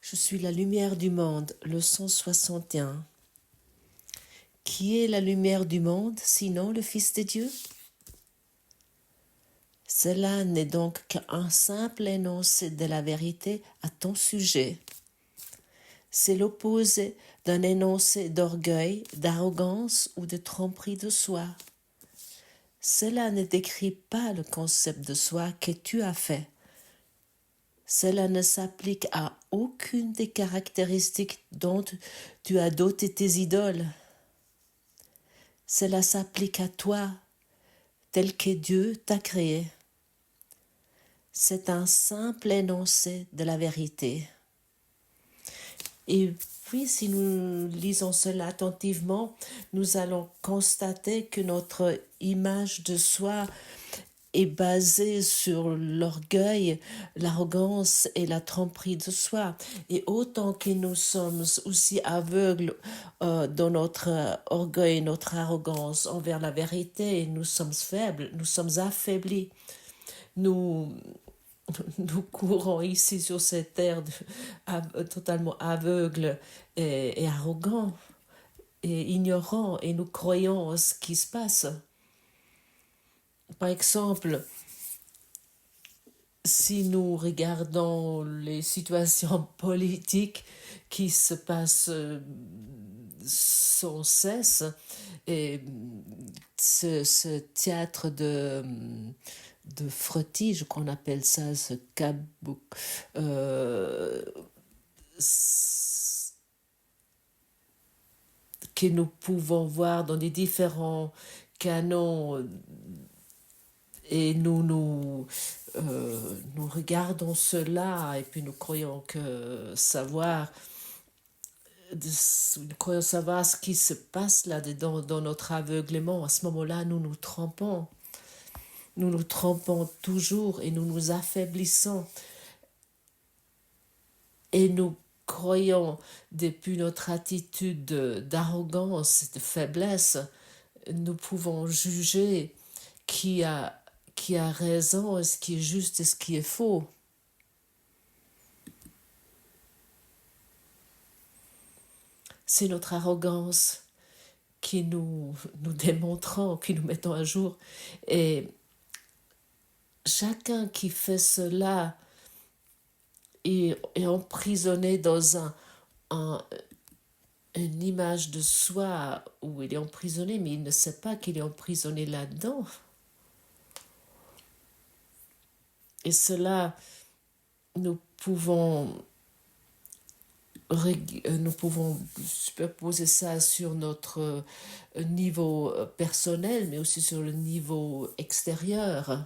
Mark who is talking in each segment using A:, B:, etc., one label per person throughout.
A: Je suis la lumière du monde, leçon 61. Qui est la lumière du monde, sinon le Fils de Dieu? Cela n'est donc qu'un simple énoncé de la vérité à ton sujet. C'est l'opposé d'un énoncé d'orgueil, d'arrogance ou de tromperie de soi. Cela ne décrit pas le concept de soi que tu as fait. Cela ne s'applique à aucune des caractéristiques dont tu as doté tes idoles. Cela s'applique à toi, tel que Dieu t'a créé. C'est un simple énoncé de la vérité. Et puis, si nous lisons cela attentivement, nous allons constater que notre image de soi est basée sur l'orgueil, l'arrogance et la tromperie de soi. Et autant que nous sommes aussi aveugles dans notre orgueil, notre arrogance envers la vérité, nous sommes faibles, nous sommes affaiblis. Nous courons ici sur cette terre totalement aveugles et arrogants et ignorants, et nous croyons à ce qui se passe. Par exemple, si nous regardons les situations politiques qui se passent sans cesse, et ce théâtre de frottis, qu'on appelle ça, ce kabouk, que nous pouvons voir dans les différents canons, et nous regardons cela et puis nous croyons savoir ce qui se passe là-dedans dans notre aveuglement. À ce moment-là, nous nous trompons. Nous nous trompons toujours et nous nous affaiblissons. Et nous croyons, depuis notre attitude d'arrogance, de faiblesse, nous pouvons juger qui a raison, ce qui est juste et ce qui est faux. C'est notre arrogance qui nous démontrons, qui nous mettons à jour. Et chacun qui fait cela est emprisonné dans une image de soi où il est emprisonné, mais il ne sait pas qu'il est emprisonné là-dedans. Et cela, nous pouvons superposer ça sur notre niveau personnel, mais aussi sur le niveau extérieur,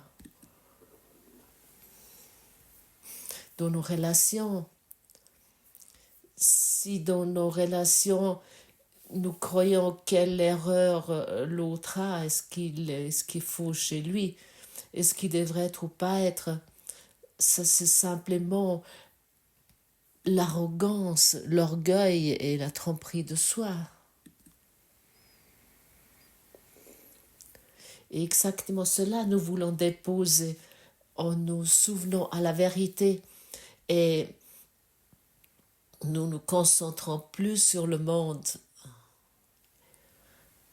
A: dans nos relations. Si dans nos relations, nous croyons quelle erreur l'autre a, est-ce qu'il faut chez lui, est-ce qu'il devrait être ou pas être, ça c'est simplement l'arrogance, l'orgueil et la tromperie de soi. Et exactement cela, nous voulons déposer en nous souvenant à la vérité, et nous nous concentrons plus sur le monde.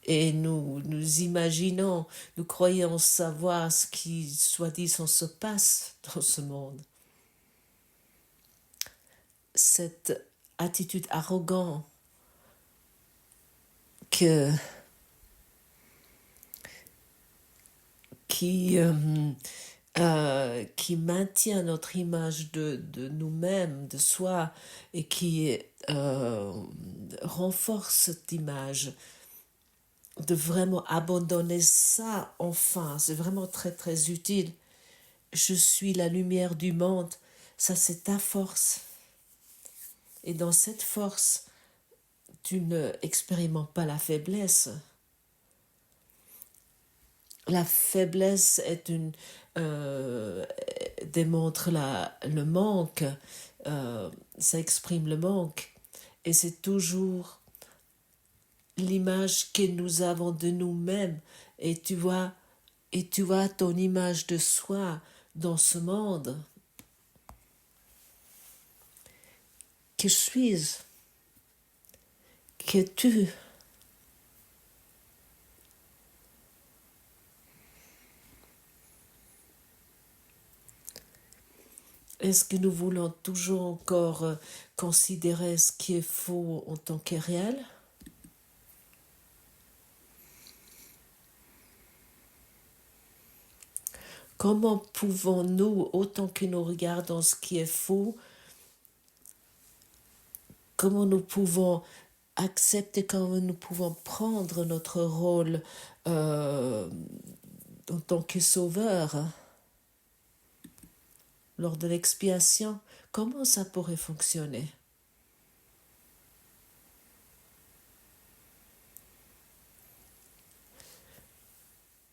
A: Et nous imaginons, nous croyons savoir ce qui, soi-disant, se passe dans ce monde. Cette attitude arrogante qui maintient notre image de nous-mêmes, de soi, et qui renforce cette image, de vraiment abandonner ça, enfin, c'est vraiment très très utile. Je suis la lumière du monde, ça c'est ta force. Et dans cette force, tu ne expérimentes pas la faiblesse. La faiblesse est démontre le manque, ça exprime le manque, et c'est toujours l'image que nous avons de nous-mêmes, et tu vois ton image de soi dans ce monde. Que suis-je? Qu'es-tu? Est-ce que nous voulons toujours encore considérer ce qui est faux en tant que réel? Comment pouvons-nous, autant que nous regardons ce qui est faux, comment nous pouvons accepter, comment nous pouvons prendre notre rôle en tant que sauveur lors de l'expiation? Comment ça pourrait fonctionner?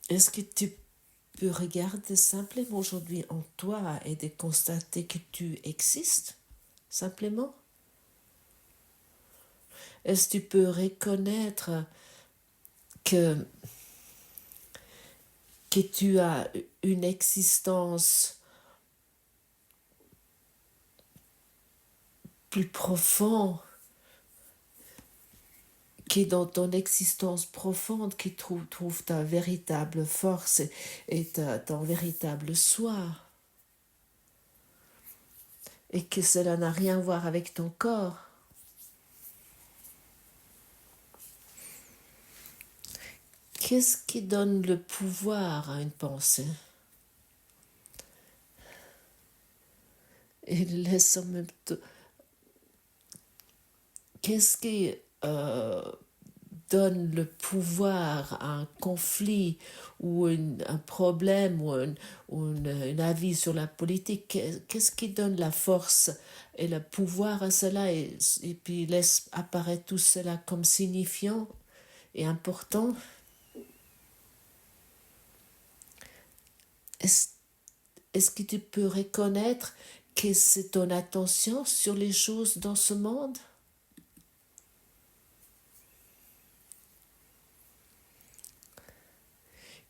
A: Est-ce que tu peux regarder simplement aujourd'hui en toi et de constater que tu existes, simplement? Est-ce que tu peux reconnaître que tu as une existence plus profonde, qui est dans ton existence profonde, qui trouve ta véritable force et ton véritable soi, et que cela n'a rien à voir avec ton corps? Qu'est-ce qui donne le pouvoir à une pensée? Et laisse en même temps. Qu'est-ce qui donne le pouvoir à un conflit ou un problème ou un avis sur la politique? Qu'est-ce qui donne la force et le pouvoir à cela et puis laisse apparaître tout cela comme signifiant et important? Est-ce que tu peux reconnaître que c'est ton attention sur les choses dans ce monde?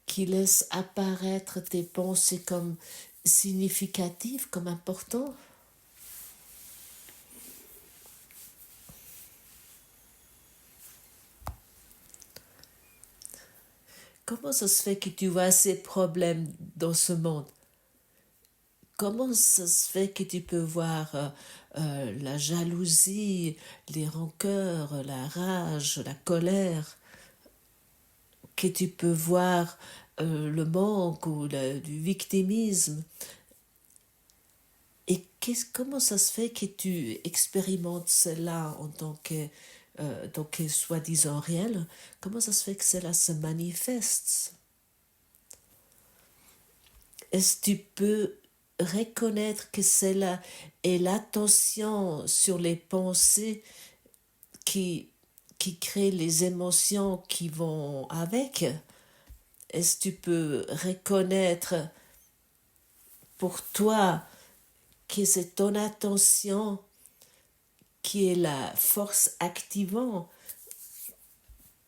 A: Qui laisse apparaître tes pensées comme significatives, comme importantes? Comment ça se fait que tu vois ces problèmes dans ce monde? Comment ça se fait que tu peux voir la jalousie, les rancœurs, la rage, la colère, que tu peux voir le manque ou du victimisme? Et comment ça se fait que tu expérimentes cela en tant que soi-disant réel? Comment ça se fait que cela se manifeste? Est-ce que tu peux reconnaître que cela est l'attention sur les pensées qui crée les émotions qui vont avec? Est-ce que tu peux reconnaître pour toi que c'est ton attention qui est la force activant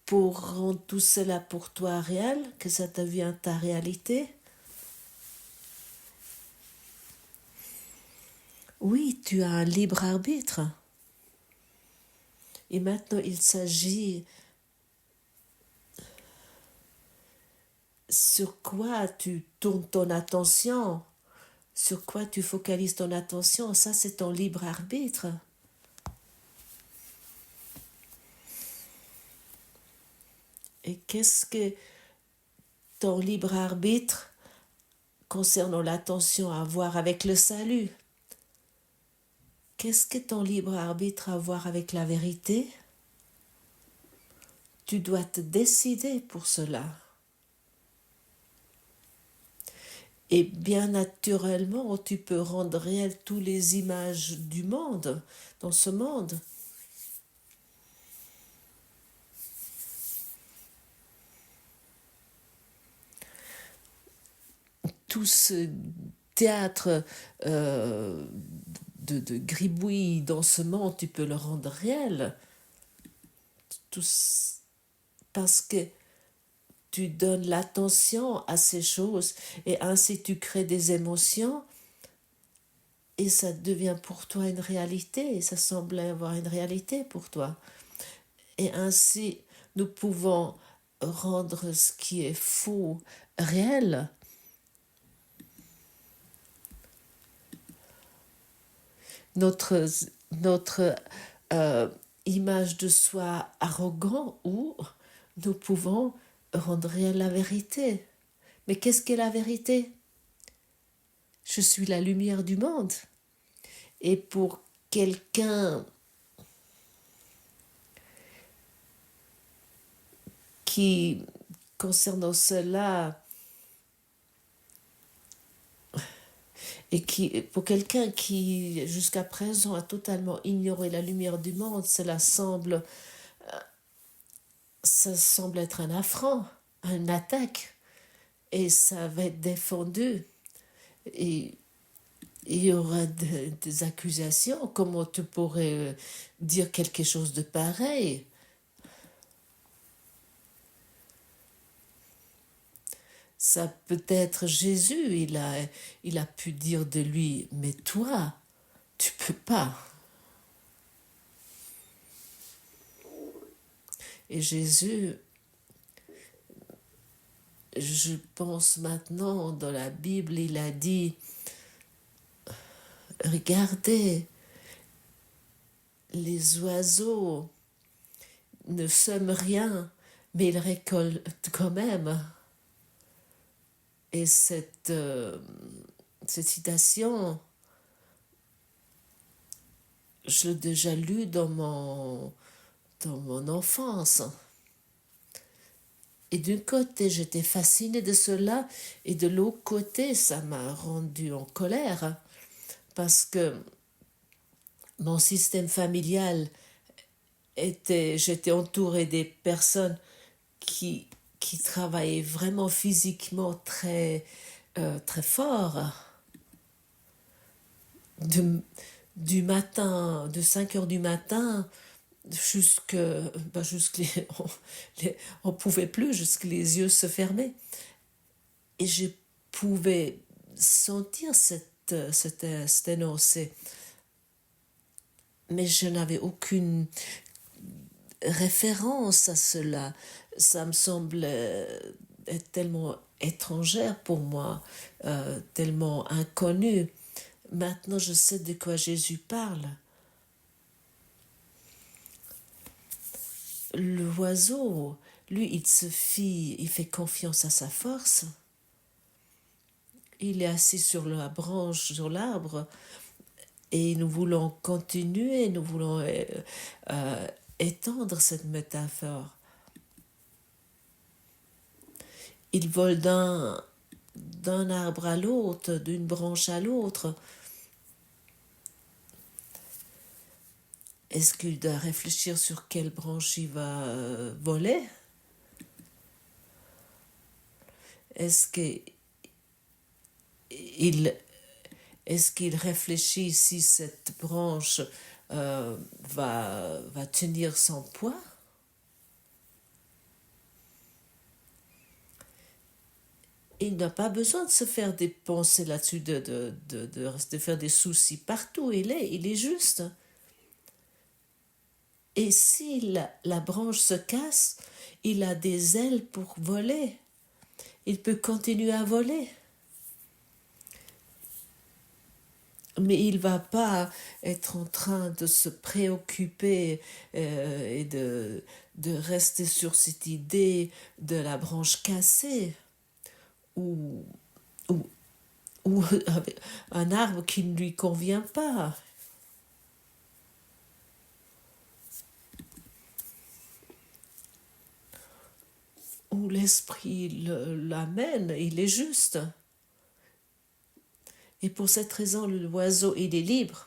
A: pour rendre tout cela pour toi réel, que ça devient ta réalité? Oui, tu as un libre arbitre. Et maintenant, il s'agit sur quoi tu tournes ton attention, sur quoi tu focalises ton attention. Ça, c'est ton libre arbitre. Et qu'est-ce que ton libre arbitre concernant l'attention a à voir avec le salut? Qu'est-ce que ton libre arbitre a à voir avec la vérité? Tu dois te décider pour cela. Et bien naturellement, tu peux rendre réelles toutes les images du monde, dans ce monde. Tout ce théâtre de gribouillis dans ce monde, tu peux le rendre réel. Parce que tu donnes l'attention à ces choses et ainsi tu crées des émotions et ça devient pour toi une réalité, et ça semble avoir une réalité pour toi. Et ainsi, nous pouvons rendre ce qui est faux réel. Notre, notre image de soi arrogant, ou nous pouvons rendre réelle la vérité. Mais qu'est-ce qu'est la vérité? Je suis la lumière du monde. Et pour quelqu'un qui, concernant cela, et pour quelqu'un qui, jusqu'à présent, a totalement ignoré la lumière du monde, ça semble être un affront, une attaque, et ça va être défendu. Et il y aura des accusations. Comment tu pourrais dire quelque chose de pareil? Ça peut être Jésus, il a pu dire de lui, mais toi, tu peux pas. Et Jésus, je pense maintenant dans la Bible, il a dit, regardez, les oiseaux ne sèment rien, mais ils récoltent quand même. Et cette citation, je l'ai déjà lue dans mon enfance. Et d'un côté, j'étais fascinée de cela, et de l'autre côté, ça m'a rendue en colère, parce que mon système familial j'étais entourée des personnes qui, qui travaillaient vraiment physiquement très, très fort. Du matin, de 5 heures du matin, jusque on pouvait plus, jusque les yeux se fermaient. Et je pouvais sentir cet énoncé. Mais je n'avais aucune référence à cela. Ça me semble être tellement étrangère pour moi, tellement inconnu. Maintenant, je sais de quoi Jésus parle. L'oiseau, lui, il fait confiance à sa force. Il est assis sur la branche, sur l'arbre, et nous voulons continuer, nous voulons étendre cette métaphore. Il vole d'un arbre à l'autre, d'une branche à l'autre. Est-ce qu'il doit réfléchir sur quelle branche il va voler? Est-ce qu'il réfléchit si cette branche va tenir son poids? Il n'a pas besoin de se faire des pensées là-dessus, de faire des soucis partout. Il est juste. Et si la branche se casse, il a des ailes pour voler. Il peut continuer à voler. Mais il ne va pas être en train de se préoccuper et de rester sur cette idée de la branche cassée ou un arbre qui ne lui convient pas. Où l'esprit l'amène, il est juste. Et pour cette raison, l'oiseau, il est libre.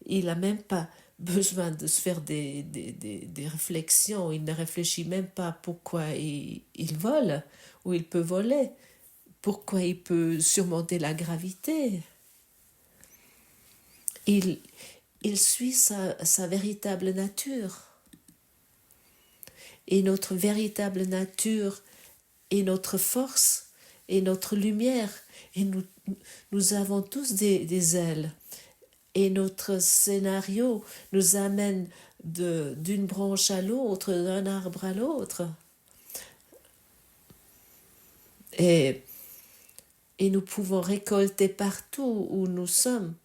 A: Il n'a même pas besoin de se faire des réflexions. Il ne réfléchit même pas pourquoi il vole ou il peut voler, pourquoi il peut surmonter la gravité. Il suit sa véritable nature. Et notre véritable nature est notre force et notre lumière. Et nous avons tous des ailes. Et notre scénario nous amène d'une branche à l'autre, d'un arbre à l'autre. Et, et nous pouvons récolter partout où nous sommes.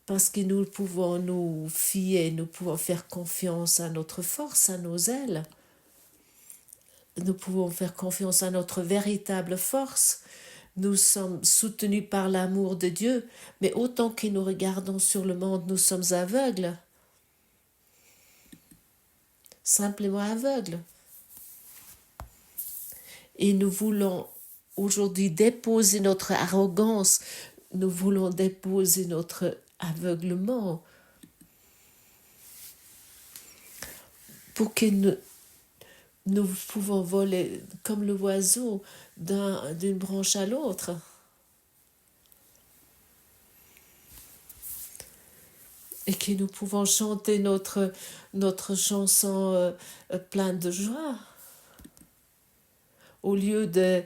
A: Parce que nous pouvons nous fier, nous pouvons faire confiance à notre force, à nos ailes. Nous pouvons faire confiance à notre véritable force. Nous sommes soutenus par l'amour de Dieu, mais autant que nous regardons sur le monde, nous sommes aveugles. Simplement aveugles. Et nous voulons aujourd'hui déposer notre arrogance, nous voulons déposer notre aveuglement pour que nous pouvons voler comme le oiseau d'une branche à l'autre. Et que nous pouvons chanter notre chanson pleine de joie. Au lieu de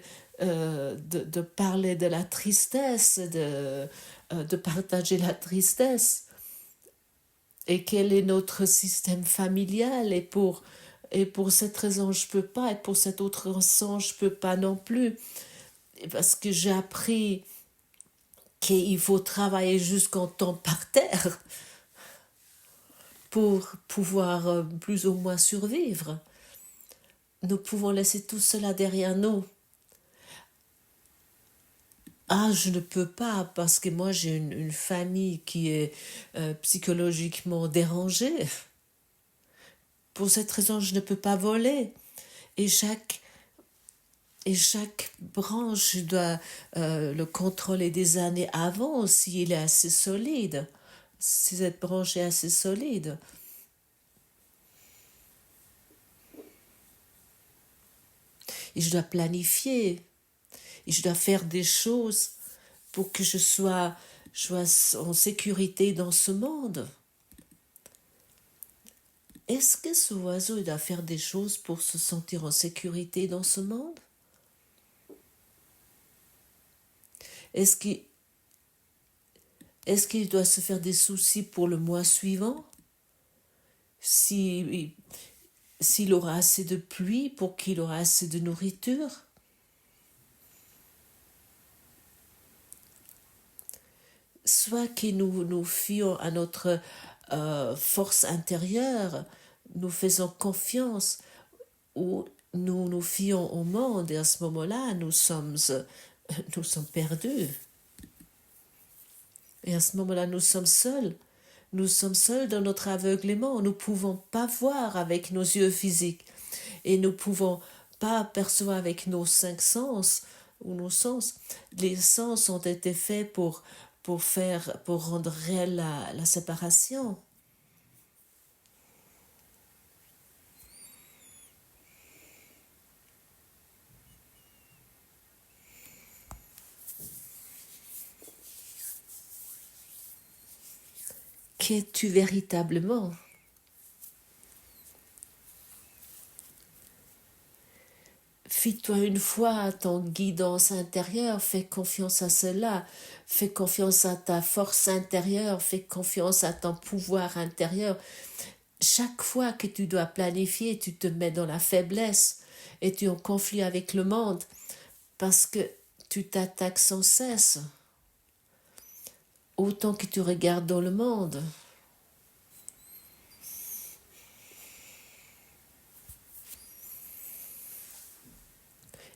A: parler de la tristesse, de partager la tristesse. Et quel est notre système familial, et pour cette raison je peux pas, et pour cette autre raison je peux pas non plus, parce que j'ai appris qu'il faut travailler jusqu'en temps par terre pour pouvoir plus ou moins survivre. Nous pouvons laisser tout cela derrière nous. Ah, je ne peux pas, parce que moi j'ai une famille qui est psychologiquement dérangée. Pour cette raison, je ne peux pas voler. Et chaque branche, je dois le contrôler des années avant s'il est assez solide, si cette branche est assez solide. Et je dois planifier. Et je dois faire des choses pour que je sois en sécurité dans ce monde. Est-ce que ce oiseau doit faire des choses pour se sentir en sécurité dans ce monde? Est-ce qu'il doit se faire des soucis pour le mois suivant? S'il aura assez de pluie, pour qu'il aura assez de nourriture? Soit que nous fions à notre force intérieure, nous faisons confiance, ou nous nous fions au monde, et à ce moment-là, nous sommes perdus. Et à ce moment-là, nous sommes seuls. Nous sommes seuls dans notre aveuglement. Nous ne pouvons pas voir avec nos yeux physiques. Et nous ne pouvons pas percevoir avec nos 5 sens ou nos sens. Les sens ont été faits pour rendre réelle la séparation. Qu'es-tu véritablement? Fie-toi une fois à ton guidance intérieure, fais confiance à cela, fais confiance à ta force intérieure, fais confiance à ton pouvoir intérieur. Chaque fois que tu dois planifier, tu te mets dans la faiblesse et tu es en conflit avec le monde parce que tu t'attaques sans cesse, autant que tu regardes dans le monde.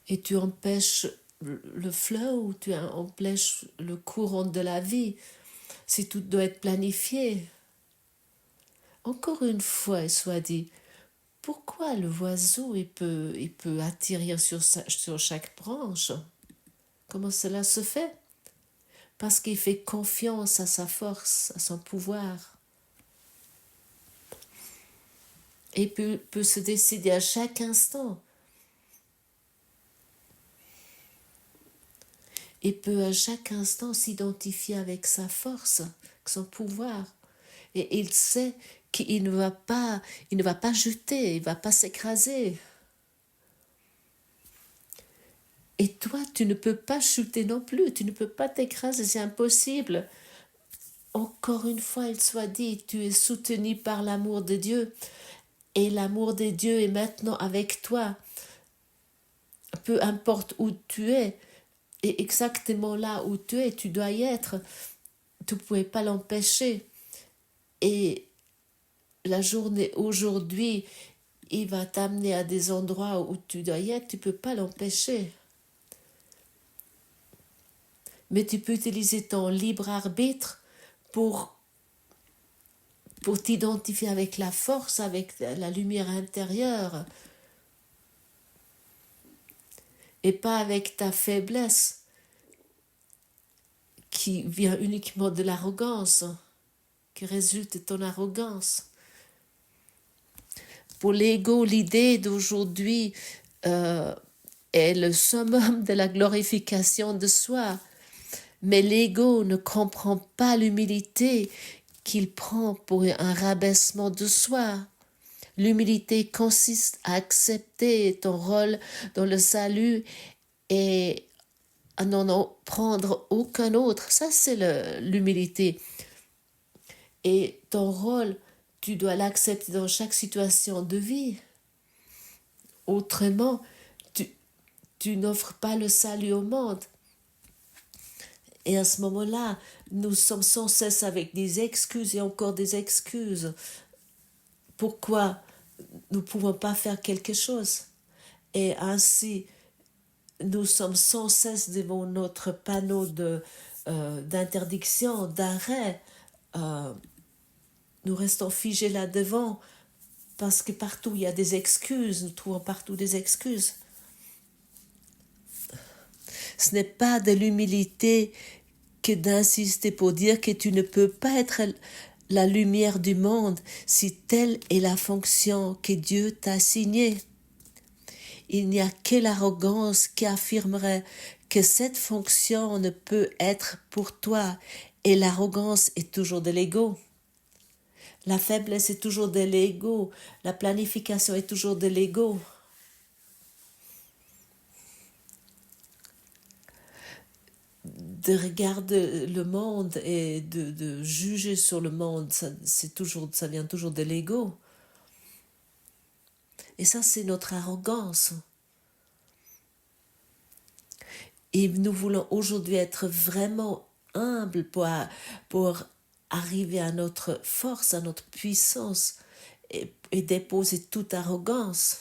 A: Et tu empêches le flow, tu empêches le courant de la vie. Si tout doit être planifié. Encore une fois, soit dit, pourquoi le oiseau il peut atterrir sur chaque branche? Comment cela se fait? Parce qu'il fait confiance à sa force, à son pouvoir. Et peut se décider à chaque instant. Et peut à chaque instant s'identifier avec sa force, avec son pouvoir. Et il sait qu'il ne va pas jeter, il ne va pas s'écraser. Et toi, tu ne peux pas chuter non plus, tu ne peux pas t'écraser, c'est impossible. Encore une fois, il soit dit, tu es soutenu par l'amour de Dieu. Et l'amour de Dieu est maintenant avec toi. Peu importe où tu es, et exactement là où tu es, tu dois y être. Tu ne pouvais pas l'empêcher. Et la journée aujourd'hui, il va t'amener à des endroits où tu dois y être, tu ne peux pas l'empêcher. Mais tu peux utiliser ton libre arbitre pour t'identifier avec la force, avec la lumière intérieure, et pas avec ta faiblesse qui vient uniquement de l'arrogance, qui résulte de ton arrogance. Pour l'ego, l'idée d'aujourd'hui est le summum de la glorification de soi. Mais l'ego ne comprend pas l'humilité qu'il prend pour un rabaissement de soi. L'humilité consiste à accepter ton rôle dans le salut et à n'en prendre aucun autre. Ça, c'est l'humilité. Et ton rôle, tu dois l'accepter dans chaque situation de vie. Autrement, tu n'offres pas le salut au monde. Et à ce moment-là, nous sommes sans cesse avec des excuses et encore des excuses. Pourquoi nous ne pouvons pas faire quelque chose? Et ainsi, nous sommes sans cesse devant notre panneau d'interdiction, d'arrêt. Nous restons figés là-devant parce que partout il y a des excuses, nous trouvons partout des excuses. Ce n'est pas de l'humilité que d'insister pour dire que tu ne peux pas être la lumière du monde si telle est la fonction que Dieu t'a assignée. Il n'y a que l'arrogance qui affirmerait que cette fonction ne peut être pour toi, et l'arrogance est toujours de l'ego. La faiblesse est toujours de l'ego, la planification est toujours de l'ego. De regarder le monde et de juger sur le monde, ça vient toujours de l'ego. Et ça, c'est notre arrogance. Et nous voulons aujourd'hui être vraiment humbles pour arriver à notre force, à notre puissance et déposer toute arrogance.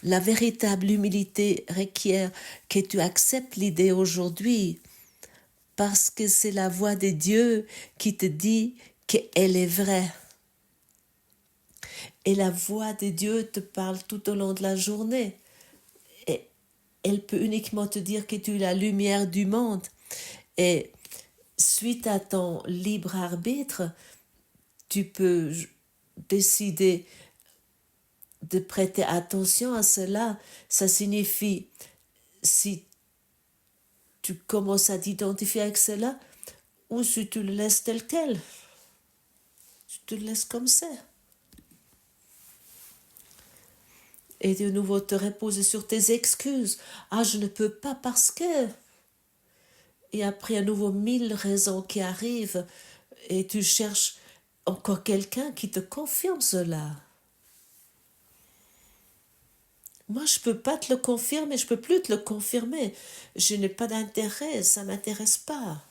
A: La véritable humilité requiert que tu acceptes l'idée aujourd'hui parce que c'est la voix de Dieu qui te dit qu'elle est vraie. Et la voix de Dieu te parle tout au long de la journée. Et elle peut uniquement te dire que tu es la lumière du monde. Et suite à ton libre arbitre, tu peux décider de prêter attention à cela. Ça signifie, si tu commences à t'identifier avec cela, ou si tu le laisses tel quel. Tu te le laisses comme ça. Et de nouveau te reposer sur tes excuses. Ah, je ne peux pas parce que... Et après à nouveau 1000 raisons qui arrivent et tu cherches encore quelqu'un qui te confirme cela. Moi, je ne peux pas te le confirmer, je ne peux plus te le confirmer. Je n'ai pas d'intérêt, ça ne m'intéresse pas.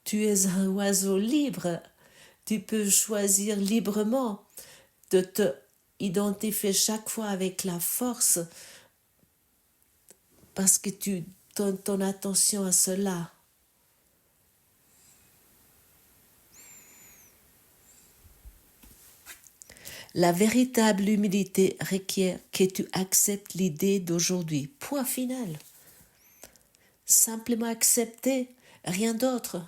A: Tu es un oiseau libre. Tu peux choisir librement de te identifier chaque fois avec la force parce que tu donnes ton attention à cela. La véritable humilité requiert que tu acceptes l'idée d'aujourd'hui. Point final. Simplement accepter, rien d'autre.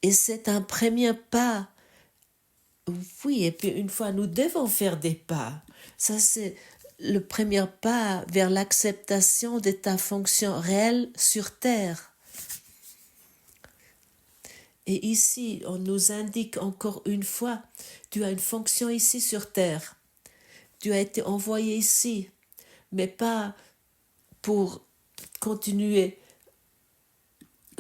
A: Et c'est un premier pas. Oui, et puis une fois, nous devons faire des pas. Ça, c'est le premier pas vers l'acceptation de ta fonction réelle sur Terre. Et ici, on nous indique encore une fois, tu as une fonction ici sur Terre. Tu as été envoyé ici, mais pas pour continuer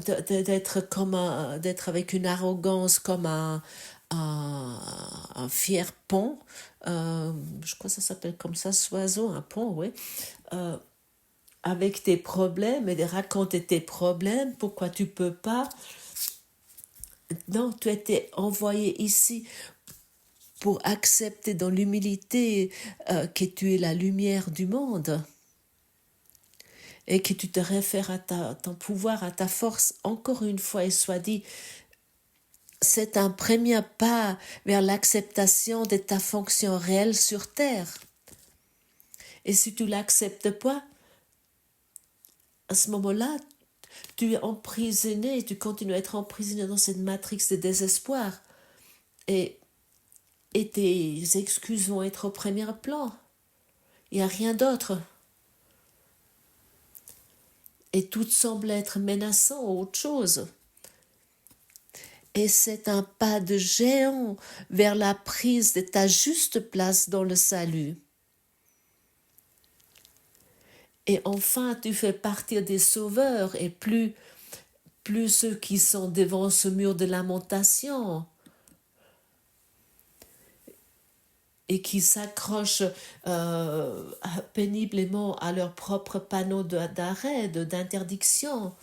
A: d'être avec une arrogance comme un fier pont. Je crois que ça s'appelle comme ça, ce oiseau, un pont, oui. Euh, avec tes problèmes et de raconter tes problèmes, pourquoi tu peux pas. Non, tu as été envoyé ici pour accepter dans l'humilité que tu es la lumière du monde et que tu te réfères à ton pouvoir, à ta force. Encore une fois, et soit dit, c'est un premier pas vers l'acceptation de ta fonction réelle sur Terre. Et si tu l'acceptes pas, à ce moment-là, tu es emprisonné, tu continues à être emprisonné dans cette matrix de désespoir. Et tes excuses vont être au premier plan. Il n'y a rien d'autre. Et tout semble être menaçant ou autre chose. Et c'est un pas de géant vers la prise de ta juste place dans le salut. Et enfin, tu fais partir des sauveurs et plus ceux qui sont devant ce mur de lamentation et qui s'accrochent péniblement à leur propre panneau d'arrêt, d'interdiction.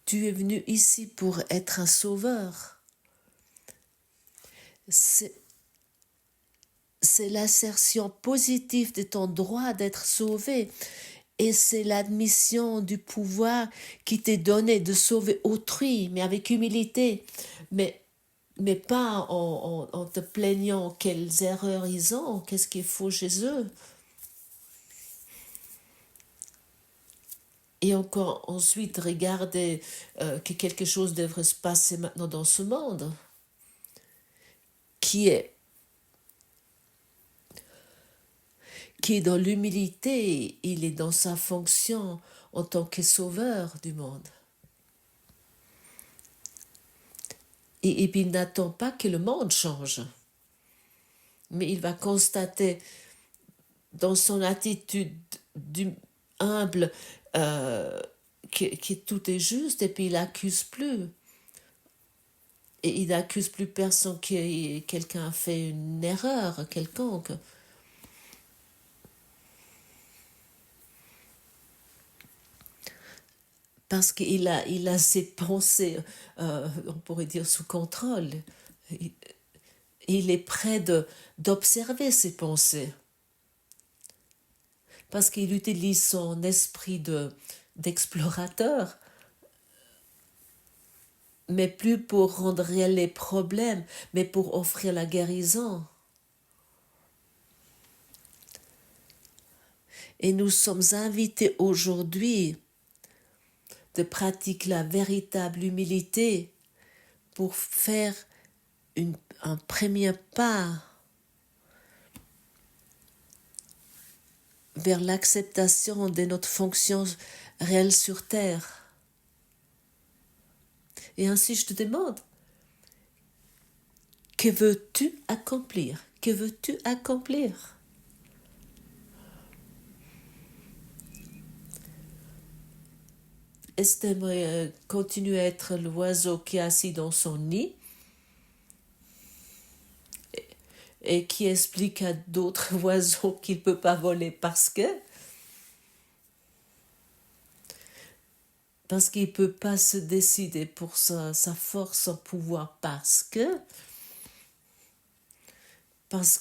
A: Tu es venu ici pour être un sauveur. C'est l'assertion positive de ton droit d'être sauvé. Et c'est l'admission du pouvoir qui t'est donné de sauver autrui, mais avec humilité, mais pas en te plaignant quelles erreurs ils ont, qu'est-ce qu'il faut chez eux. Et encore ensuite, regarder que quelque chose devrait se passer maintenant dans ce monde, qui est dans l'humilité, il est dans sa fonction en tant que sauveur du monde. Et puis il n'attend pas que le monde change, mais il va constater dans son attitude humble que tout est juste, et puis il n'accuse plus. Et il n'accuse plus personne que quelqu'un a fait une erreur quelconque. Parce qu'il a ses pensées, on pourrait dire, sous contrôle. Il est prêt d'observer ses pensées. Parce qu'il utilise son esprit d'explorateur, mais plus pour rendre réels les problèmes, mais pour offrir la guérison. Et nous sommes invités aujourd'hui de pratiquer la véritable humilité pour faire un premier pas vers l'acceptation de notre fonction réelle sur Terre. Et ainsi je te demande, que veux-tu accomplir? Que veux-tu accomplir? Est-ce que tu aimerais continuer à être l'oiseau qui est assis dans son nid et qui explique à d'autres oiseaux qu'il ne peut pas voler parce qu'il ne peut pas se décider pour sa force, son pouvoir, parce que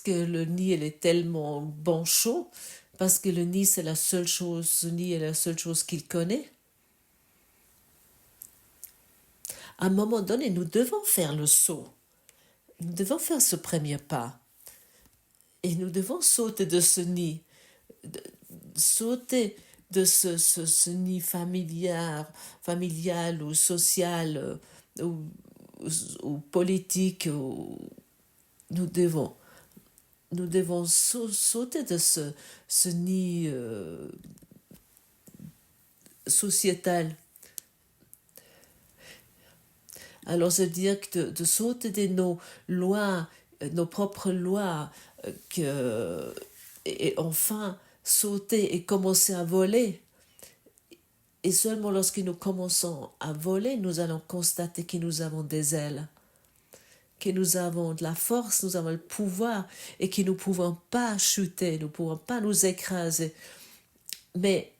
A: le nid elle est tellement bon chaud, parce que le nid c'est la seule chose, ce nid est la seule chose qu'il connaît. À un moment donné, nous devons faire le saut. Nous devons faire ce premier pas. Et nous devons sauter de ce nid, sauter de ce nid familial ou social ou politique. Nous devons sauter de ce nid sociétale. Alors, c'est-à-dire que de sauter de nos lois, nos propres lois, et enfin sauter et commencer à voler. Et seulement lorsque nous commençons à voler, nous allons constater que nous avons des ailes, que nous avons de la force, nous avons le pouvoir et que nous ne pouvons pas chuter, nous ne pouvons pas nous écraser. Mais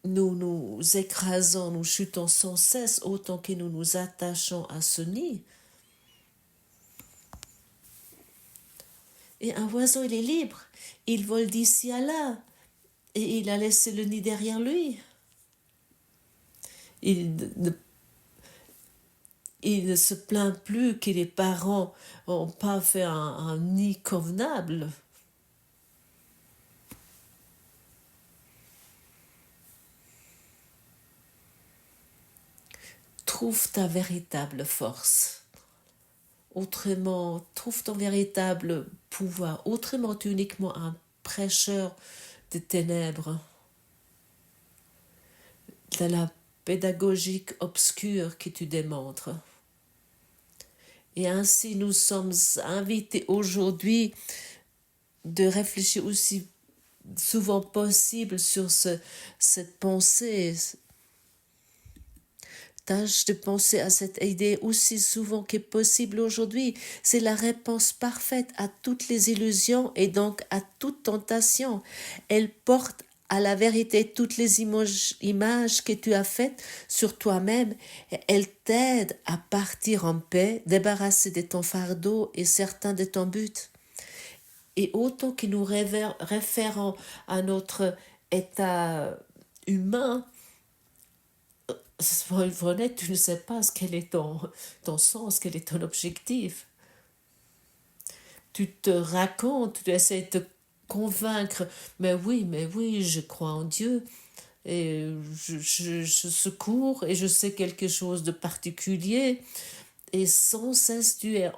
A: nous nous écrasons, nous chutons sans cesse autant que nous nous attachons à ce nid. Et un oiseau, il est libre, il vole d'ici à là et il a laissé le nid derrière lui. Il ne se plaint plus que les parents n'ont pas fait un nid convenable. Trouve ta véritable force. Autrement, trouve ton véritable pouvoir. Autrement, tu es uniquement un prêcheur des ténèbres, de la pédagogique obscure que tu démontres. Et ainsi, nous sommes invités aujourd'hui de réfléchir aussi souvent possible sur cette pensée. Tâche de penser à cette idée aussi souvent que possible aujourd'hui. C'est la réponse parfaite à toutes les illusions et donc à toute tentation. Elle porte à la vérité toutes les images que tu as faites sur toi-même. Elle t'aide à partir en paix, débarrassé de ton fardeau et certain de ton but. Et autant que nous référons à notre état humain, pour être honnête, tu ne sais pas quel est ton sens, quel est ton objectif. Tu te racontes, tu essaies de te convaincre, mais oui, je crois en Dieu, et je secours, et je sais quelque chose de particulier, et sans cesse tu es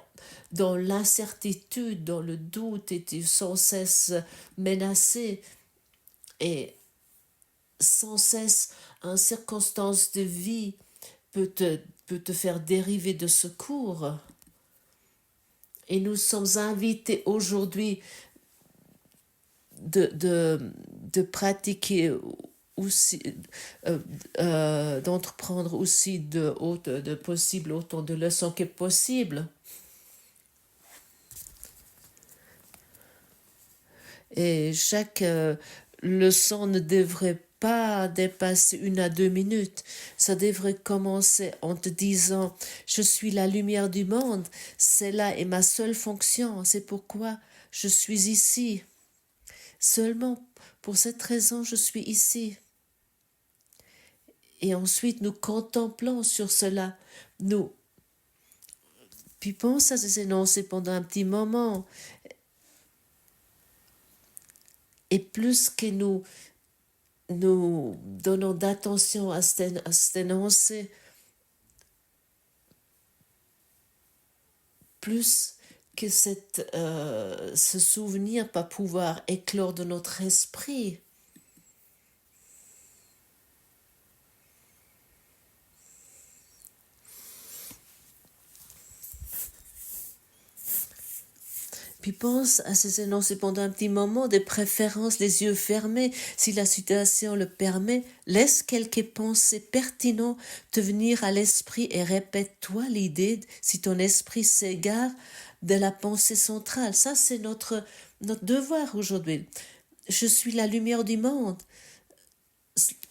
A: dans l'incertitude, dans le doute, et tu es sans cesse menacé, et sans cesse, une circonstance de vie peut te faire dériver de secours. Et nous sommes invités aujourd'hui de pratiquer aussi, d'entreprendre aussi de possible autant de leçons que possible. Et chaque leçon ne devrait pas dépasser 1 à 2 minutes. Ça devrait commencer en te disant « Je suis la lumière du monde, celle-là est ma seule fonction, c'est pourquoi je suis ici. Seulement pour cette raison, je suis ici. » Et ensuite, nous contemplons sur cela. Puis pense à ces énoncés pendant un petit moment. Et plus que nous donnons d'attention à cet énoncé, plus que ce souvenir va pouvoir éclore de notre esprit. Puis pense à ces énoncés pendant un petit moment, de préférence les yeux fermés, si la situation le permet. Laisse quelques pensées pertinentes te venir à l'esprit et répète-toi l'idée, si ton esprit s'égare, de la pensée centrale. Ça, c'est notre devoir aujourd'hui. Je suis la lumière du monde.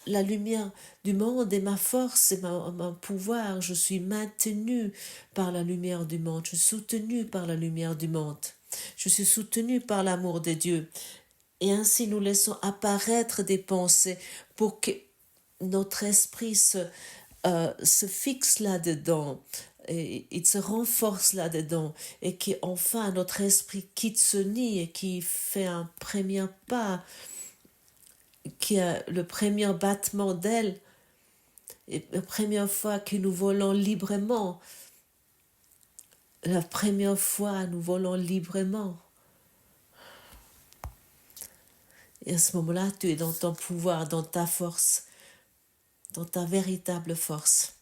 A: La lumière du monde est ma force, c'est mon pouvoir. Je suis maintenue par la lumière du monde. Je suis soutenue par la lumière du monde. Je suis soutenue par l'amour de Dieu. Et ainsi nous laissons apparaître des pensées pour que notre esprit se fixe là-dedans, et il se renforce là-dedans, et qu'enfin notre esprit quitte ce nid et qui fait un premier pas, qui a le premier battement d'aile, et la première fois que nous volons librement. La première fois, nous volons librement. Et à ce moment-là, tu es dans ton pouvoir, dans ta force. dans ta véritable force.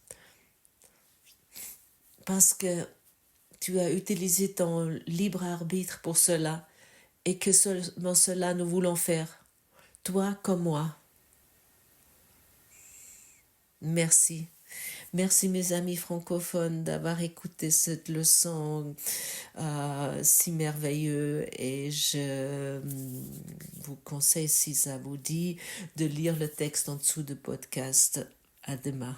A: Parce que tu as utilisé ton libre arbitre pour cela et que seulement cela nous voulons faire, toi comme moi. Merci. Merci mes amis francophones d'avoir écouté cette leçon si merveilleuse et je vous conseille, si ça vous dit, de lire le texte en dessous du podcast. À demain.